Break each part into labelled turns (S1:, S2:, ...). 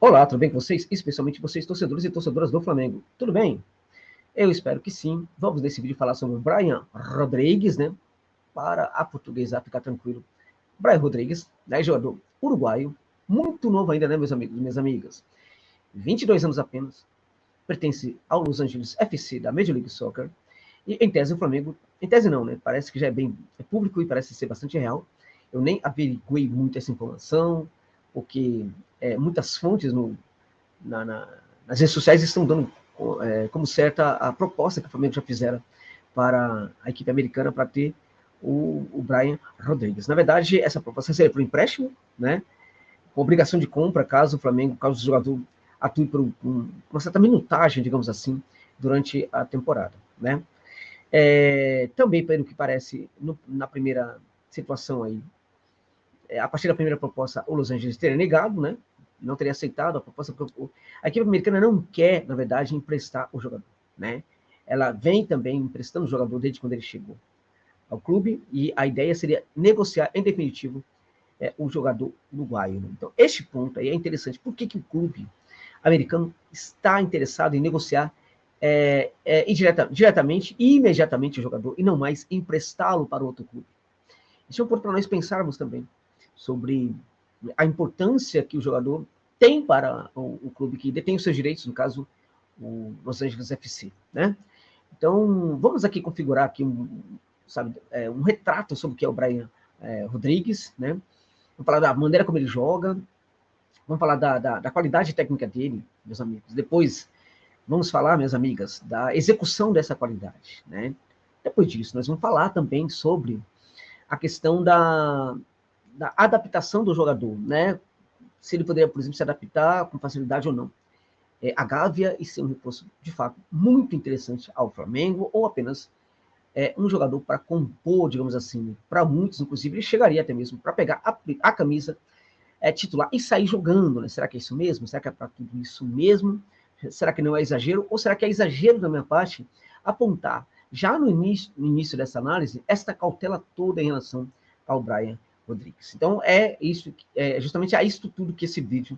S1: Olá, tudo bem com vocês? Especialmente vocês, torcedores e torcedoras do Flamengo. Tudo bem? Eu espero que sim. Vamos nesse vídeo falar sobre o Brian Rodrigues, né? Para a portuguesa ficar tranquilo. Brian Rodrigues, né, jogador uruguaio, muito novo ainda, né, meus amigos e minhas amigas? 22 anos apenas, pertence ao Los Angeles FC da Major League Soccer. E em tese o Flamengo, em tese não, né? Parece que já é público e parece ser bastante real. Eu nem averiguei muito essa informação, porque muitas fontes nas redes sociais estão dando como certa a proposta que o Flamengo já fizeram para a equipe americana para ter o Brian Rodrigues. Na verdade, essa proposta seria por empréstimo, né? Com obrigação de compra, caso o jogador atue por uma certa minutagem, digamos assim, durante a temporada, né? Também, pelo que parece, na primeira situação aí, a partir da primeira proposta, o Los Angeles teria negado, né? Não teria aceitado a proposta. A equipe americana não quer, na verdade, emprestar o jogador, né? Ela vem também emprestando o jogador desde quando ele chegou ao clube, e a ideia seria negociar, em definitivo, o jogador uruguaio. Né? Então, este ponto aí é interessante. Por que o clube americano está interessado em negociar diretamente e imediatamente o jogador, e não mais emprestá-lo para outro clube? Isso é um ponto para nós pensarmos também sobre a importância que o jogador tem para o clube que detém os seus direitos, no caso, o Los Angeles FC, né? Então, vamos aqui configurar aqui um retrato sobre o que é o Brian Rodrigues, né? Vamos falar da maneira como ele joga, vamos falar da qualidade técnica dele, meus amigos. Depois, vamos falar, minhas amigas, da execução dessa qualidade, né? Depois disso, nós vamos falar também sobre a questão da adaptação do jogador, né? Se ele poderia, por exemplo, se adaptar com facilidade ou não. A Gávea e ser um reforço, de fato, muito interessante ao Flamengo, ou apenas um jogador para compor, digamos assim, para muitos, inclusive, ele chegaria até mesmo para pegar a camisa titular e sair jogando, né? Será que é isso mesmo? Será que é para tudo isso mesmo? Será que não é exagero? Ou será que é exagero da minha parte apontar, já no início dessa análise, esta cautela toda em relação ao Brian Rodrigues? Então, justamente a isso tudo que este vídeo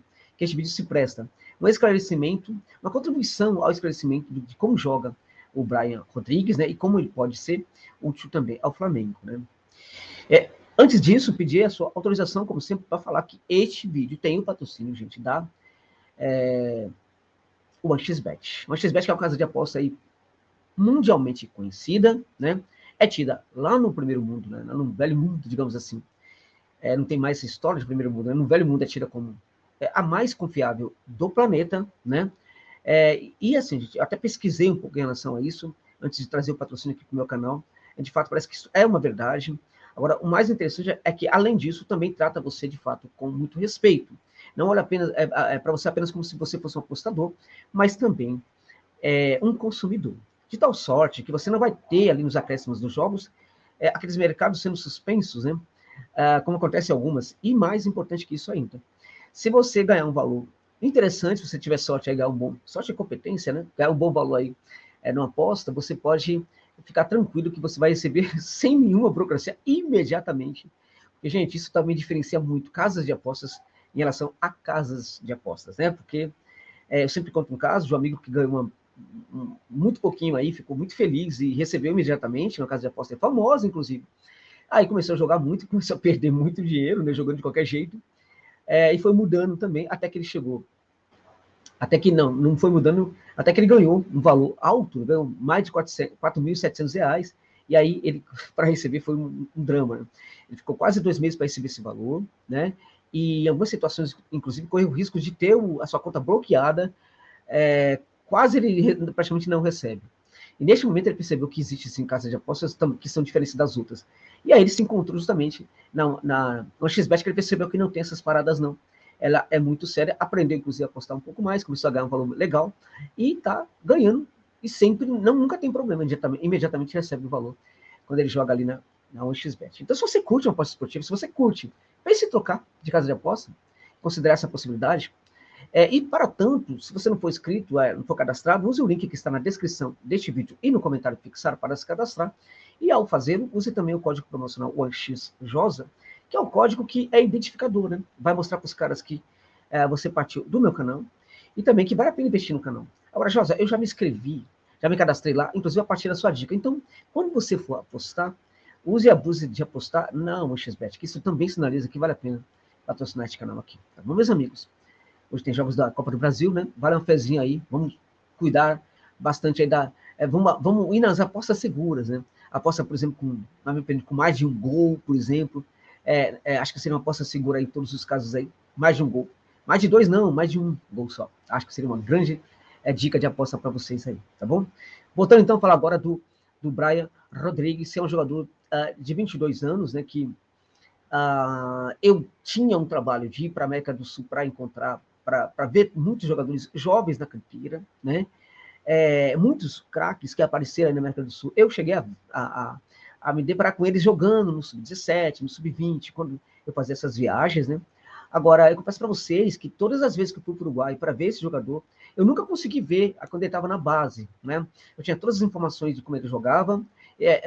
S1: se presta. Um esclarecimento, uma contribuição ao esclarecimento de como joga o Brian Rodrigues, né, e como ele pode ser útil também ao Flamengo, né? Antes disso, pedir a sua autorização, como sempre, para falar que este vídeo tem o patrocínio, gente, da o 1xBet. O 1xBet, que é uma casa de aposta aí mundialmente conhecida, né? É tida lá no primeiro mundo, né? No velho mundo, digamos assim. Não tem mais essa história de primeiro mundo, né? No velho mundo é tida como a mais confiável do planeta, né? E assim, gente, eu até pesquisei um pouco em relação a isso, antes de trazer o patrocínio aqui para o meu canal. De fato, parece que isso é uma verdade. Agora, o mais interessante é que, além disso, também trata você, de fato, com muito respeito. Não olha apenas para você apenas como se você fosse um apostador, mas também um consumidor. De tal sorte que você não vai ter ali nos acréscimos dos jogos aqueles mercados sendo suspensos, né? Como acontece em algumas. E mais importante que isso ainda, se você ganhar um valor interessante, se você tiver sorte aí, ganhar sorte e competência, né? Ganhar um bom valor aí numa aposta, você pode ficar tranquilo que você vai receber sem nenhuma burocracia imediatamente. Porque, gente, isso também diferencia muito casas de apostas em relação a casas de apostas, né? Porque eu sempre conto um caso de um amigo que ganhou muito pouquinho aí, ficou muito feliz e recebeu imediatamente, uma casa de aposta famosa, inclusive. Aí começou a jogar muito, começou a perder muito dinheiro, né? Jogando de qualquer jeito. E foi mudando também, até que ele chegou. Até que não foi mudando, até que ele ganhou um valor alto, ganhou mais de R$4.700, e aí ele, para receber, foi um drama. Né? Ele ficou quase 2 meses para receber esse valor, né? E em algumas situações, inclusive, correu o risco de ter a sua conta bloqueada, quase ele praticamente não recebe. E neste momento ele percebeu que existe sim casas de apostas que são diferentes das outras. E aí ele se encontrou justamente no XBET, que ele percebeu que não tem essas paradas não. Ela é muito séria, aprendeu inclusive a apostar um pouco mais, começou a ganhar um valor legal e está ganhando e sempre, nunca tem problema, imediatamente recebe o valor quando ele joga ali na 1xBet. Então, se você curte uma aposta esportiva, se você curte, pense em trocar de casa de aposta, considerar essa possibilidade. E para tanto, se você não for inscrito, não for cadastrado, use o link que está na descrição deste vídeo e no comentário fixado para se cadastrar. E ao fazê-lo, use também o código promocional 1xJosa, que é o código que é identificador, né? Vai mostrar para os caras que você partiu do meu canal, e também que vale a pena investir no canal. Agora, Josa, eu já me inscrevi, já me cadastrei lá, inclusive a partir da sua dica. Então, quando você for apostar, use e abuse de apostar no XBet, que isso também sinaliza que vale a pena patrocinar este canal aqui. Tá bom, meus amigos? Hoje tem jogos da Copa do Brasil, né? Vale uma fezinha aí, vamos cuidar bastante aí vamos ir nas apostas seguras, né? Aposta, por exemplo, com mais de um gol, por exemplo. Acho que seria uma aposta segura aí em todos os casos aí. Mais de um gol. Mais de dois não, mais de um gol só. Acho que seria uma grande dica de aposta para vocês aí, tá bom? Voltando então a falar agora do Brian Rodrigues, que é um jogador de 22 anos, né? Que eu tinha um trabalho de ir para a América do Sul para encontrar, para ver muitos jogadores jovens na Caipira, né? Muitos craques que apareceram na América do Sul. Eu cheguei a me deparar com eles jogando no Sub-17, no Sub-20, quando eu fazia essas viagens, né? Agora, eu confesso para vocês que todas as vezes que eu fui para o Uruguai para ver esse jogador, eu nunca consegui ver quando ele estava na base, né? Eu tinha todas as informações de como ele jogava,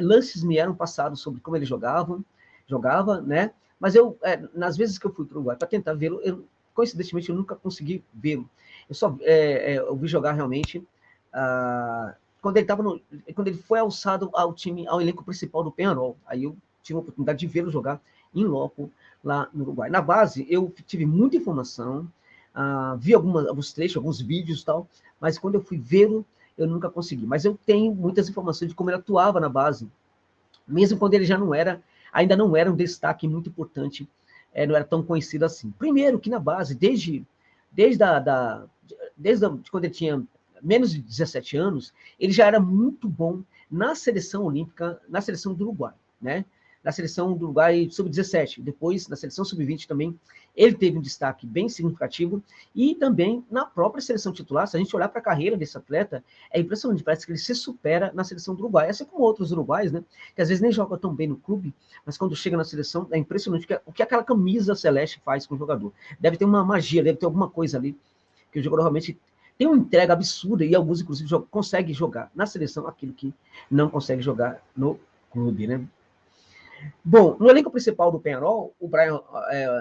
S1: lances me eram passados sobre como ele jogava, né? Mas nas vezes que eu fui para o Uruguai para tentar vê-lo, coincidentemente eu nunca consegui vê-lo. Eu só eu vi jogar realmente quando ele foi alçado ao elenco principal do Peñarol. Aí eu tive a oportunidade de vê-lo jogar em loco lá no Uruguai. Na base, eu tive muita informação, vi alguns trechos, alguns vídeos e tal, mas quando eu fui vê-lo, eu nunca consegui. Mas eu tenho muitas informações de como ele atuava na base, mesmo quando ele ainda não era um destaque muito importante, não era tão conhecido assim. Primeiro que na base, desde quando ele tinha menos de 17 anos, ele já era muito bom na seleção olímpica, na seleção do Uruguai, né? Na seleção do Uruguai sub-17, depois na seleção sub-20 também, ele teve um destaque bem significativo, e também na própria seleção titular. Se a gente olhar para a carreira desse atleta, é impressionante, parece que ele se supera na seleção do Uruguai, assim como outros uruguaios, né, que às vezes nem jogam tão bem no clube, mas quando chega na seleção, é impressionante o que aquela camisa celeste faz com o jogador. Deve ter uma magia, deve ter alguma coisa ali, que o jogador realmente tem uma entrega absurda, e alguns, inclusive, conseguem jogar na seleção aquilo que não consegue jogar no clube, né? Bom, no elenco principal do Peñarol, o Brian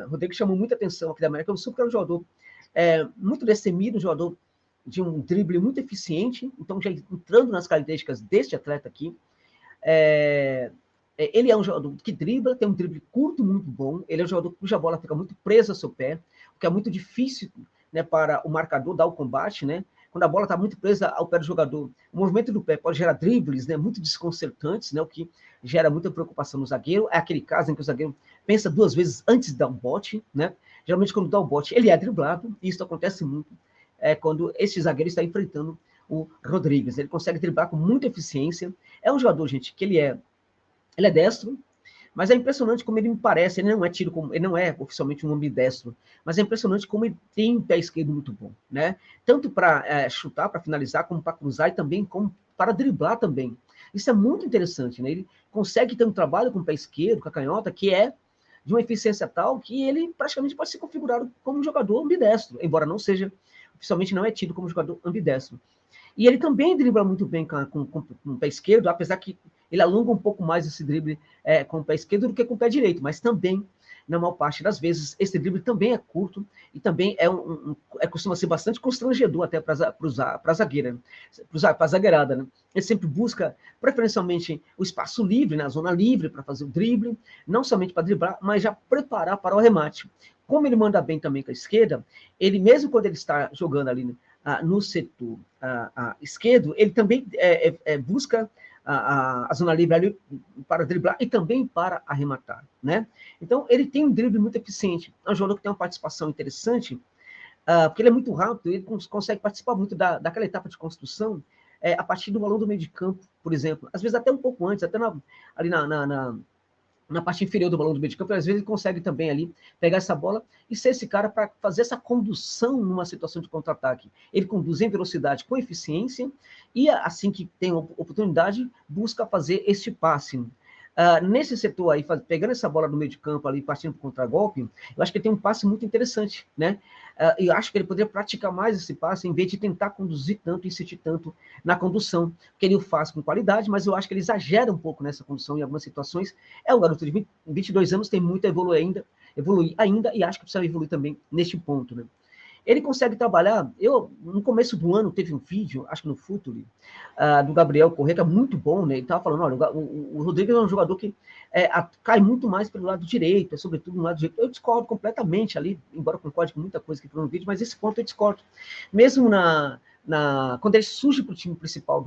S1: Rodrigues chamou muita atenção aqui da América do Sul, porque é um jogador muito destemido, um jogador de um drible muito eficiente. Então, já entrando nas características deste atleta aqui, ele é um jogador que dribla, tem um drible curto muito bom, ele é um jogador cuja bola fica muito presa ao seu pé, o que é muito difícil, né, para o marcador dar o combate, né? Quando a bola está muito presa ao pé do jogador, o movimento do pé pode gerar dribles, né, muito desconcertantes, né, o que gera muita preocupação no zagueiro. É aquele caso em que o zagueiro pensa duas vezes antes de dar um bote, né? Geralmente, quando dá um bote, ele é driblado, e isso acontece muito quando esse zagueiro está enfrentando o Rodrigues. Ele consegue driblar com muita eficiência. É um jogador, gente, que ele é destro, mas é impressionante como ele me parece, ele não é oficialmente um ambidestro, mas é impressionante como ele tem um pé esquerdo muito bom, né? Tanto para chutar, para finalizar, como para cruzar, e também como para driblar também. Isso é muito interessante, né? Ele consegue ter um trabalho com o pé esquerdo, com a canhota, que é de uma eficiência tal que ele praticamente pode ser configurado como um jogador ambidestro, embora não seja, oficialmente não é tido como jogador ambidestro. E ele também dribla muito bem com o pé esquerdo, apesar que ele alonga um pouco mais esse drible com o pé esquerdo do que com o pé direito, mas também, na maior parte das vezes, esse drible também é curto e também costuma ser bastante constrangedor até para a zagueira, para a zagueirada, né? Ele sempre busca, preferencialmente, o espaço livre, na zona livre, para fazer o drible, não somente para driblar, mas já preparar para o arremate. Como ele manda bem também com a esquerda, ele, mesmo quando ele está jogando ali, né, no setor esquerdo, ele também busca a zona livre ali para driblar e também para arrematar, né? Então, ele tem um drible muito eficiente. É um jogador que tem uma participação interessante, porque ele é muito rápido, ele consegue participar muito daquela etapa de construção a partir do balão do meio de campo, por exemplo. Às vezes até um pouco antes, até ali na parte inferior do balão do meio de campo, às vezes ele consegue também ali pegar essa bola e ser esse cara para fazer essa condução numa situação de contra-ataque. Ele conduz em velocidade com eficiência e, assim que tem oportunidade, busca fazer este passe. Nesse setor aí, pegando essa bola do meio de campo ali, partindo para o contragolpe, eu acho que ele tem um passe muito interessante, né? E eu acho que ele poderia praticar mais esse passe, em vez de tentar conduzir tanto, insistir tanto na condução, porque ele o faz com qualidade, mas eu acho que ele exagera um pouco nessa condução em algumas situações. É um garoto de 22 anos, tem muito a evoluir ainda, e acho que precisa evoluir também neste ponto, né? ele consegue trabalhar. No começo do ano, teve um vídeo, acho que no Futuri, do Gabriel Corrêa, que é muito bom, né? Ele estava falando, olha, o Rodrigo é um jogador que cai muito mais pelo lado direito, sobretudo no lado direito. Eu discordo completamente ali, embora eu concorde com muita coisa que foi no vídeo, mas esse ponto eu discordo. Mesmo quando ele surge para o time principal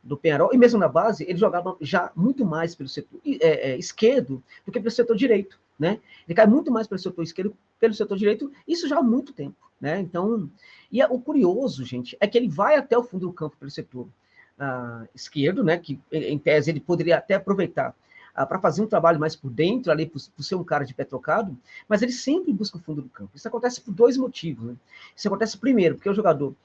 S1: do Penharol, e mesmo na base, ele jogava já muito mais pelo setor esquerdo do que pelo setor direito, né? Ele cai muito mais pelo setor esquerdo, pelo setor direito, isso já há muito tempo, né? Então, o curioso, gente, é que ele vai até o fundo do campo pelo setor esquerdo, né? Que em tese ele poderia até aproveitar para fazer um trabalho mais por dentro, ali por ser um cara de pé trocado, mas ele sempre busca o fundo do campo. Isso acontece por dois motivos, né? Isso acontece primeiro, porque o jogador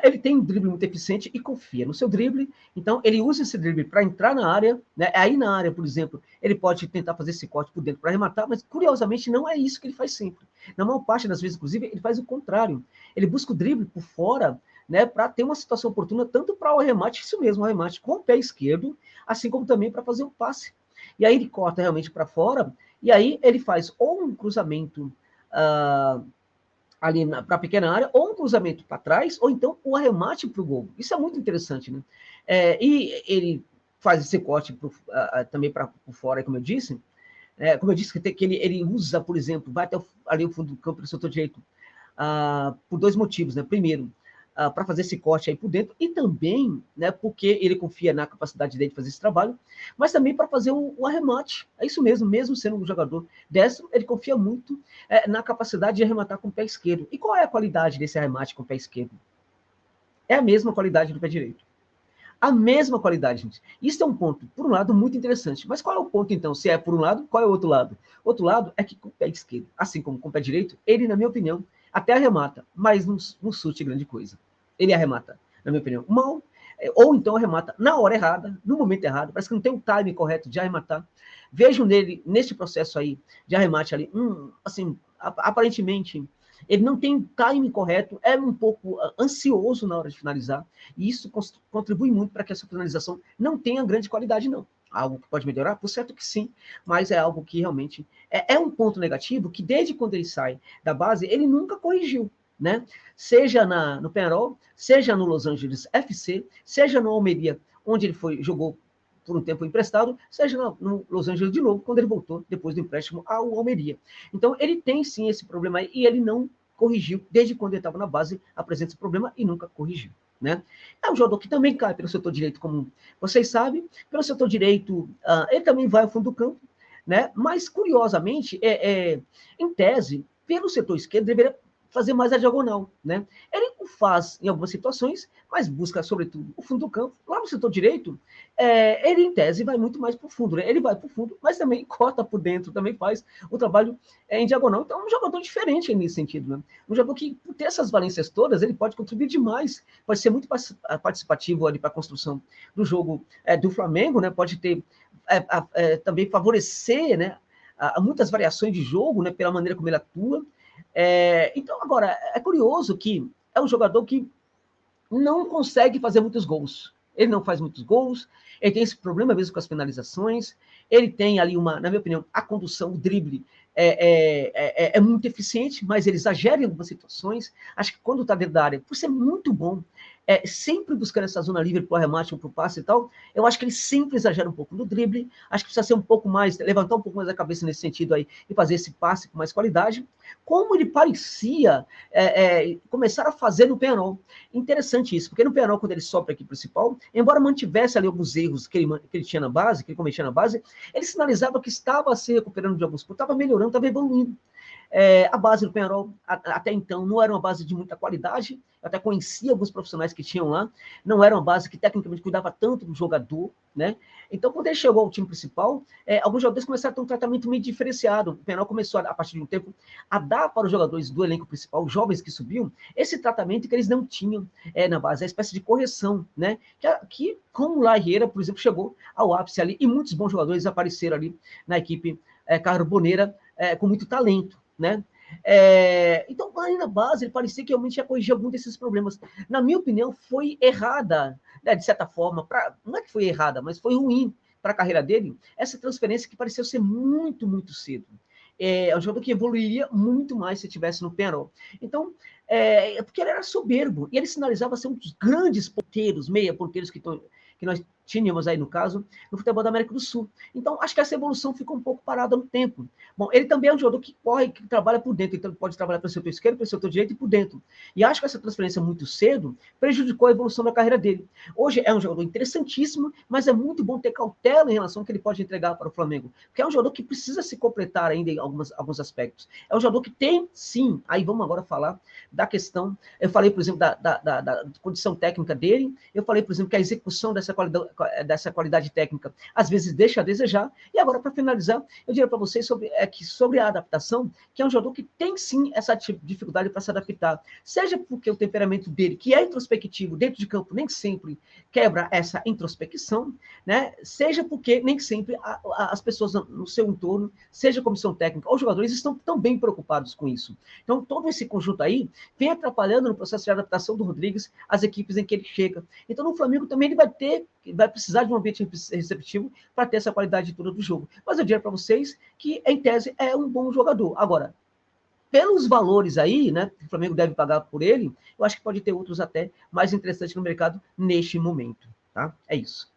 S1: ele tem um drible muito eficiente e confia no seu drible, então ele usa esse drible para entrar na área, né? Aí na área, por exemplo, ele pode tentar fazer esse corte por dentro para arrematar, mas curiosamente não é isso que ele faz sempre. Na maior parte das vezes, inclusive, ele faz o contrário. Ele busca o drible por fora, né, para ter uma situação oportuna, tanto para o arremate, isso mesmo, o arremate com o pé esquerdo, assim como também para fazer o passe. E aí ele corta realmente para fora, e aí ele faz ou um cruzamento ali para a pequena área, ou um cruzamento para trás, ou então o arremate para o gol. Isso é muito interessante, né? E ele faz esse corte também para fora, como eu disse. Como eu disse, que ele usa, por exemplo, vai até ali o fundo do campo do setor direito, por dois motivos, né? Primeiro, para fazer esse corte aí por dentro, e também, né, porque ele confia na capacidade dele de fazer esse trabalho, mas também para fazer o arremate. É isso mesmo sendo um jogador destro, ele confia muito na capacidade de arrematar com o pé esquerdo. E qual é a qualidade desse arremate com o pé esquerdo? É a mesma qualidade do pé direito. A mesma qualidade, gente. Isso é um ponto, por um lado, muito interessante. Mas qual é o ponto, então? Se é por um lado, qual é o outro lado? O outro lado é que com o pé esquerdo, assim como com o pé direito, ele, na minha opinião, até arremata, mas não surte grande coisa. Ele arremata, na minha opinião, mal, ou então arremata na hora errada, no momento errado, parece que não tem o time correto de arrematar. Vejo nele, nesse processo aí de arremate ali, assim, aparentemente, ele não tem o time correto, é um pouco ansioso na hora de finalizar, e isso contribui muito para que essa finalização não tenha grande qualidade, não. Algo que pode melhorar? Por certo que sim, mas é algo que realmente é um ponto negativo que desde quando ele sai da base, ele nunca corrigiu, né? Seja no Penharol, seja no Los Angeles FC, seja no Almeria, onde ele jogou por um tempo emprestado, seja no Los Angeles de novo, quando ele voltou depois do empréstimo ao Almeria. Então, ele tem sim esse problema aí, e ele não corrigiu, desde quando ele estava na base, apresenta esse problema e nunca corrigiu. Né? É um jogador que também cai pelo setor direito, como vocês sabem, pelo setor direito, ele também vai ao fundo do campo, né? Mas, curiosamente, em tese, pelo setor esquerdo, deveria fazer mais a diagonal, né? Ele o faz em algumas situações, mas busca, sobretudo, o fundo do campo. Lá no setor direito, ele, em tese, vai muito mais para o fundo, né? Ele vai para o fundo, mas também corta por dentro, também faz o trabalho em diagonal. Então, é um jogador diferente nesse sentido, né? Um jogador que, por ter essas valências todas, ele pode contribuir demais, pode ser muito participativo ali para a construção do jogo do Flamengo, né? Pode ter também favorecer, né? Muitas variações de jogo, né? Pela maneira como ele atua. Então, agora, é curioso que é um jogador que não consegue fazer muitos gols. Ele não faz muitos gols, ele tem esse problema mesmo com as finalizações, ele tem ali na minha opinião, a condução, o drible é muito eficiente, mas ele exagera em algumas situações. Acho que quando está dentro da área, por ser muito bom, sempre buscando essa zona livre para o arremate ou para o passe e tal, eu acho que ele sempre exagera um pouco no drible, acho que precisa ser um pouco mais, levantar um pouco mais a cabeça nesse sentido aí, e fazer esse passe com mais qualidade, como ele parecia começar a fazer no Penharol. Interessante isso, porque no Penharol, quando ele sobe para a equipe principal, embora mantivesse ali alguns erros que ele tinha na base, que ele cometia na base, ele sinalizava que estava se recuperando de alguns pontos, estava melhorando, estava evoluindo. A base do Penharol, até então, não era uma base de muita qualidade, eu até conhecia alguns profissionais que tinham lá, não era uma base que tecnicamente cuidava tanto do jogador, né? Então, quando ele chegou ao time principal, alguns jogadores começaram a ter um tratamento meio diferenciado. O Penharol começou, a partir de um tempo, a dar para os jogadores do elenco principal, os jovens que subiam, esse tratamento que eles não tinham na base, a espécie de correção, né? Que como o Larreira, por exemplo, chegou ao ápice ali, e muitos bons jogadores apareceram ali na equipe carboneira com muito talento, né? Então, ali na base, ele parecia que realmente ia corrigir algum desses problemas. Na minha opinião, foi errada, né, de certa forma, não é que foi errada, mas foi ruim para a carreira dele, essa transferência que pareceu ser muito, muito cedo. é um jogador que evoluiria muito mais se estivesse no Penarol. Então, porque ele era soberbo, e ele sinalizava ser um dos grandes ponteiros, meia-ponteiros que nós tínhamos aí, no caso, no futebol da América do Sul. Então, acho que essa evolução ficou um pouco parada no tempo. Bom, ele também é um jogador que corre, que trabalha por dentro, então ele pode trabalhar pelo setor esquerdo, pelo setor direito e por dentro. E acho que essa transferência muito cedo prejudicou a evolução da carreira dele. Hoje é um jogador interessantíssimo, mas é muito bom ter cautela em relação ao que ele pode entregar para o Flamengo, porque é um jogador que precisa se completar ainda em alguns aspectos. É um jogador que tem, sim, aí vamos agora falar da questão, eu falei, por exemplo, da condição técnica dele, eu falei, por exemplo, que a execução dessa qualidade técnica às vezes deixa a desejar, e agora, para finalizar, eu diria para vocês sobre a adaptação, que é um jogador que tem, sim, essa dificuldade para se adaptar, seja porque o temperamento dele, que é introspectivo dentro de campo, nem sempre quebra essa introspecção, né? Seja porque nem sempre as pessoas no seu entorno, seja a comissão técnica ou os jogadores, estão tão bem preocupados com isso. Então, todo esse conjunto aí vem atrapalhando no processo de adaptação do Rodrigues às equipes em que ele chega. Então, no Flamengo também ele vai precisar de um ambiente receptivo para ter essa qualidade toda do jogo. Mas eu diria para vocês que, em tese, é um bom jogador. Agora, pelos valores aí, né, que o Flamengo deve pagar por ele, eu acho que pode ter outros até mais interessantes no mercado neste momento, tá? É isso.